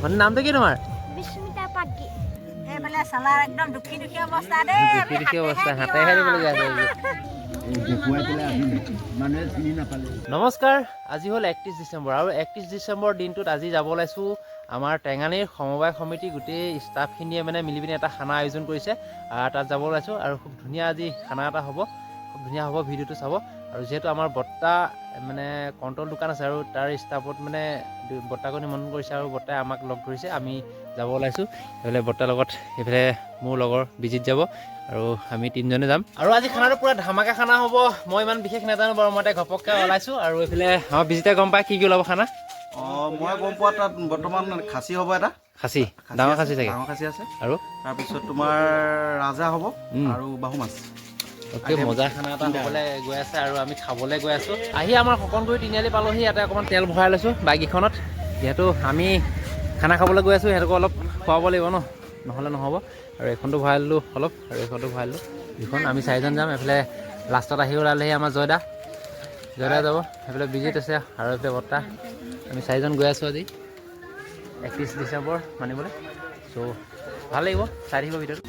মানে নামটো কি তোমাৰ? বিস্মিতা পাগি। এইফালে চালাৰ একদম দুখী অৱস্থা দেই। দুখী অৱস্থা হাতেহে দিবলগীয়া হৈছে। নমস্কাৰ, আজি হ'ল 31 ডিচেম্বৰ আৰু 31 ডিচেম্বৰ দিনটোত আজি যাব ওলাইছোঁ আমাৰ টেঙানীৰ সমবায় সমিতি গোটেই ষ্টাফখিনিয়ে মানে মিলি পিনি এটা খানা আয়োজন কৰিছে। তাত যাব ওলাইছোঁ আৰু খুব ধুনীয়া আজি খানা এটা হ'ব, খুব ধুনীয়া হ'ব, ভিডিঅ'টো চাব। আৰু যিহেতু আমাৰ বৰ্তা মানে কণ্ট্ৰল দোকান আছে আৰু তাৰ ষ্টাফত মানে বৰ্তাকো নিমন্ত্ৰণ কৰিছে আৰু বৰ্তাই আমাক লগ ধৰিছে, আমি যাব ওলাইছোঁ। এইফালে বৰ্তাৰ লগত এইফালে মোৰ লগৰ বিজিত যাব আৰু আমি তিনিজনে যাম। আৰু আজি খানাটো পুৰা ধামাকা খানা হ'ব। মই ইমান বিশেষ নাজানো বাৰু, মই ঘপককৈ ওলাইছোঁ। আৰু এইফালে আমাৰ বিজিতে গম পায় কি ওলাব খানা। মই গম পোৱা তাত বৰ্তমান খাচী হ'ব, এটা খাচী, ডাঙৰ খাচী চাগে, ডাঙৰ খাচী আছে। আৰু তাৰপিছত তোমাৰ ৰাজহাঁহ হ'ব আৰু বাহু মাছ। অ'কে, মজা খানা এটা হ'বলৈ গৈ আছে আৰু আমি খাবলৈ গৈ আছোঁ। আহি আমাৰ সকনগুৰি তিনিআলি পালোহি। ইয়াতে অকণমান তেল ভৰাই লৈছোঁ বাইককেইখনত, যিহেতু আমি খানা খাবলৈ গৈ আছোঁ, সিহঁতকো অলপ খুৱাব লাগিব ন, নহ'লে নহ'ব। আৰু এইখনটো ভৰাই ল'লোঁ অলপ, আৰু এইখনটো ভৰাই ল'লোঁ দুখন। আমি চাৰিজন যাম। এইফালে লাষ্টত আহি ওলালেহি আমাৰ জয়দা যাব, সেইফালে বিজিত আছে আৰু এইফালে বৰ্তা। আমি চাৰিজন গৈ আছোঁ আজি 31 ডিচেম্বৰ মানিবলৈ। চ' ভাল লাগিব, চাই থাকিব ভিডিঅ'টো।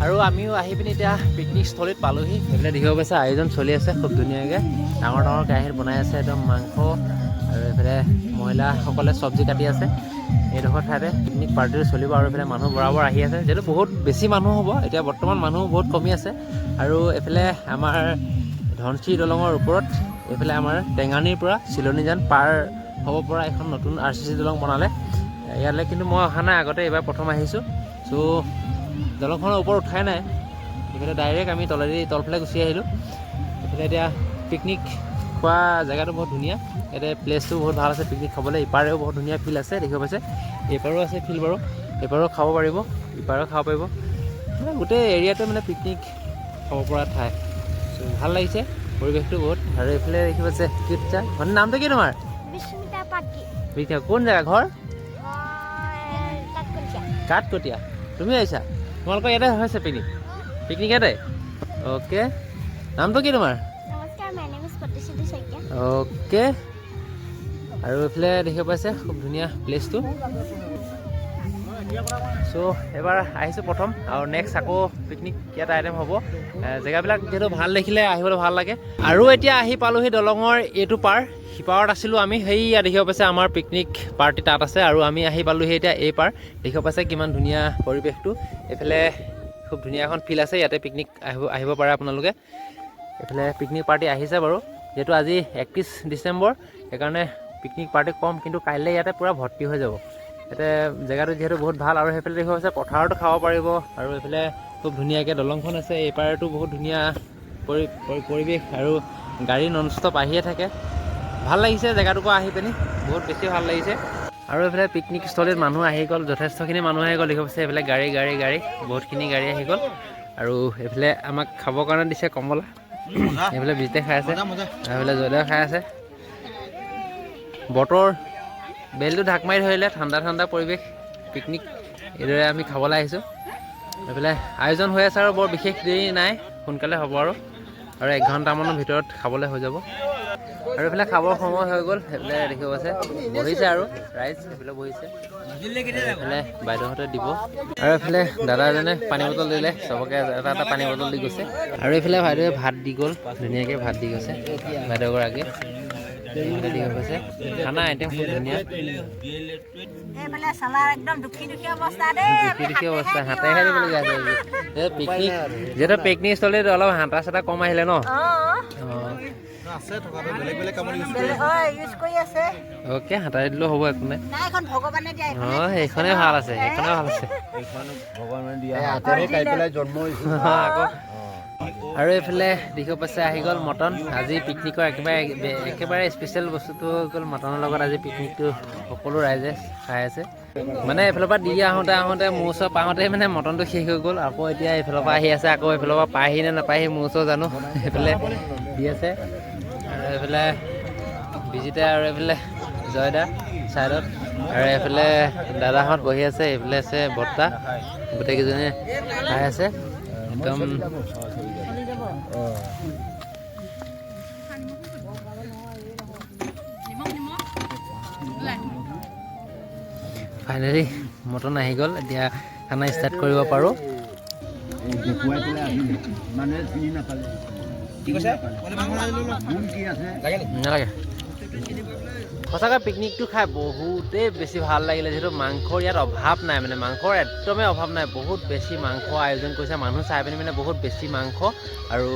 আৰু আমিও আহি পিনি এতিয়া পিকনিক স্থলীত পালোহি। সেইফালে দেখিব পাইছে আয়োজন চলি আছে খুব ধুনীয়াকৈ, ডাঙৰ ডাঙৰ কেৰাহীত বনাই আছে একদম মাংস, আৰু এইফালে মহিলাসকলে চব্জি কাটি আছে। এইডোখৰ ঠাইতে পিকনিক পাৰ্টিটো চলিব আৰু এইফালে মানুহ বৰাবৰ আহি আছে, যিহেতু বহুত বেছি মানুহ হ'ব। এতিয়া বৰ্তমান মানুহ বহুত কমি আছে। আৰু এইফালে আমাৰ ধনশিৰি দলঙৰ ওপৰত এইফালে আমাৰ টেঙানীৰ পৰা চিলনীজান পাৰ হ'ব পৰা এখন নতুন RCC দলং বনালে। ইয়ালৈ কিন্তু মই অহা নাই আগতে, এইবাৰ প্ৰথম আহিছোঁ। চ' দলংখনৰ ওপৰত উঠাই নাই, এইফালে ডাইৰেক্ট আমি তলফালে গুচি আহিলোঁ। এইফালে এতিয়া পিকনিক খোৱা জেগাটো বহুত ধুনীয়া, ইয়াতে প্লেচটো বহুত ভাল আছে পিকনিক খাবলৈ। ইপাৰেও বহুত ধুনীয়া ফিল্ড আছে, দেখিব পাইছে। এইপাৰো আছে ফিল্ড বাৰু, এইপাৰো খাব পাৰিব, ইপাৰেও খাব পাৰিব। মানে গোটেই এৰিয়াটো মানে পিকনিক খাব পৰা ঠাই। চ' ভাল লাগিছে পৰিৱেশটো বহুত। আৰু এইফালে দেখিব পাইছে কিটচা, মানে নামটো কি তোমাৰ? বিস্মিতা পাগি। বিখ্যাত কোন জেগা ঘৰ? কাঠকলীয়া। কাঠকটীয়া। তুমি আহিছা? তোমালোকৰ ইয়াতে হৈছে পিকনিক ইয়াতে? অ'কে, নামটো কি তোমাৰ? নমস্কাৰ, my name is Padmashree Saikia. Okay, আৰু এইফালে দেখিব পাইছে খুব ধুনীয়া প্লেচটো। চ' এবাৰ আহিছোঁ প্ৰথম, আৰু নেক্সট আকৌ পিকনিক ইয়াত আইটেম হ'ব। জেগাবিলাক যিহেতু ভাল দেখিলে আহিবলৈ ভাল লাগে। আৰু এতিয়া আহি পালোহি দলঙৰ এইটো পাৰ, সিপাৰত আছিলোঁ আমি। সেইয়া দেখিব পাইছে আমাৰ পিকনিক পাৰ্টি তাত আছে, আৰু আমি আহি পালোহি এতিয়া এই পাৰ। দেখিব পাইছে কিমান ধুনীয়া পৰিৱেশটো। এইফালে খুব ধুনীয়া এখন ফিল্ড আছে, ইয়াতে পিকনিক আহিব পাৰে আপোনালোকে। এইফালে পিকনিক পাৰ্টি আহিছে বাৰু, যিহেতু আজি 31 ডিচেম্বৰ, সেইকাৰণে পিকনিক পাৰ্টি কম, কিন্তু কাইলৈ ইয়াতে পূৰা ভৰ্তি হৈ যাব। ইয়াতে জেগাটো যিহেতু বহুত ভাল। আৰু সেইফালে দেখিব পাইছে পথাৰতো খাব পাৰিব। আৰু এইফালে খুব ধুনীয়াকৈ দলংখন আছে, এইপাৰতো বহুত ধুনীয়া পৰিৱেশ, আৰু গাড়ী নন ষ্টপ আহিয়ে থাকে। ভাল লাগিছে জেগাটুকুৰা আহি পিনি, বহুত বেছি ভাল লাগিছে। আৰু এইফালে পিকনিক স্থলীত মানুহ আহি গ'ল, যথেষ্টখিনি মানুহ আহি গ'ল। দেখিব পাইছে এইফালে গাড়ী বহুতখিনি গাড়ী আহি গ'ল। আৰু এইফালে আমাক খাবৰ কাৰণে দিছে কমলা, এইফালে বিজিতে খাই আছে, এইফালে জয়দেৱে খাই আছে। বতৰ বেলিটো ঢাক মাৰি ধৰিলে, ঠাণ্ডা ঠাণ্ডা পৰিৱেশ, পিকনিক এইদৰে আমি খাবলৈ আহিছোঁ। এইফালে আয়োজন হৈ আছে আৰু বৰ বিশেষ দেৰি নাই, সোনকালে হ'ব আৰু 1 ঘণ্টামানৰ ভিতৰত খাবলৈ হৈ যাব। আৰু এইফালে খাবৰ সময় হৈ গ'ল। সেইফালে দেখিব পাইছে বহিছে আৰু ৰাইজ এইফালে বহিছে। এইফালে বাইদেউহঁতে দিব, আৰু এইফালে দাদা এজনে পানী বটল দিলে, চবকে এটা এটা পানী বটল দি গৈছে। আৰু এইফালে বাইদেৱে ভাত দি গ'ল, ধুনীয়াকৈ ভাত দি গৈছে বাইদেউগৰাকীয়ে। দেখিব পাইছে খানা আইটেম খুব ধুনীয়া। এইফালে চালাৰ একদম দুখী অৱস্থা দেই। দুখী অৱস্থা, হাতেহে দিবলগীয়া হৈছে। পিকনিক যিহেতু পিকনিক স্থলীত অলপ হাতা চাতা কম আহিলে ন। অ'কে, হাতাই দিলেও হ'ব, একো নাই। সেইখনে ভাল আছে, সেইখনে ভাল আছে। আৰু এইফালে দেখিব পাইছে আহি গ'ল মটন। আজি পিকনিকৰ একেবাৰে স্পেচিয়েল বস্তুটো হৈ গ'ল মটনৰ লগত আজি পিকনিকটো সকলো ৰাইজে খাই আছে। মানে এইফালৰ পৰা দি আহোঁতে মোৰ ওচৰ পাওঁতেই মানে মটনটো শেষ হৈ গ'ল। আকৌ এতিয়া এইফালৰ পৰা আহি আছে, আকৌ এইফালৰ পৰা পায়হি নে নাপায়হি মোৰ ওচৰ জানো। এইফালে দি আছে, আৰু এইফালে বিজিতে, আৰু এইফালে জয়দা ছাইডত, আৰু এইফালে দাদাহঁত বহি আছে, এইফালে আছে বৰ্তা, গোটেইকেইজনে খাই আছে একদম। ফাইনেলি মটন আহি গ'ল এতিয়া খানা ষ্টাৰ্ট কৰিব পাৰোঁ নালাগে সঁচাকৈ পিকনিকটো খাই বহুতেই বেছি ভাল লাগিলে যিহেতু মাংসৰ ইয়াত অভাৱ নাই মানে মাংসৰ একদমেই অভাৱ নাই বহুত বেছি মাংস আয়োজন কৰিছে মানুহ চাই পিনি মানে বহুত বেছি মাংস আৰু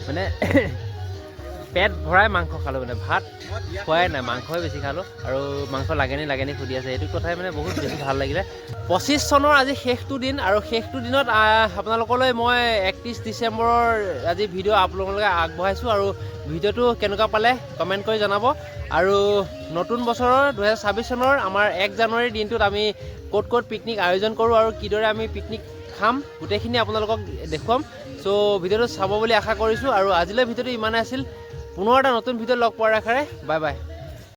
মানে পেট ভৰাই মাংস খালোঁ মানে ভাত খোৱাই নাই মাংসই বেছি খালোঁ আৰু মাংস লাগেনি সুধি আছে এইটো কথাই মানে বহুত বেছি ভাল লাগিলে 25 চনৰ আজি শেষটো দিন আৰু শেষটো দিনত আপোনালোকলৈ মই 31 ডিচেম্বৰৰ আজি ভিডিঅ' আপোনালোকলৈ আগবঢ়াইছোঁ আৰু ভিডিঅ'টো কেনেকুৱা পালে কমেণ্ট কৰি জনাব আৰু নতুন বছৰৰ 2026 চনৰ আমাৰ 1 জানুৱাৰীৰ দিনটোত আমি ক'ত পিকনিক আয়োজন কৰোঁ আৰু কিদৰে আমি পিকনিক খাম গোটেইখিনি আপোনালোকক দেখুৱাম চ' ভিডিঅ'টো চাব বুলি আশা কৰিছোঁ আৰু আজিলৈ ভিডিঅ'টো ইমানেই আছিল পুনৰ এটা নতুন ভিডিঅ' লগ পোৱাৰ আশাৰে বাই বাই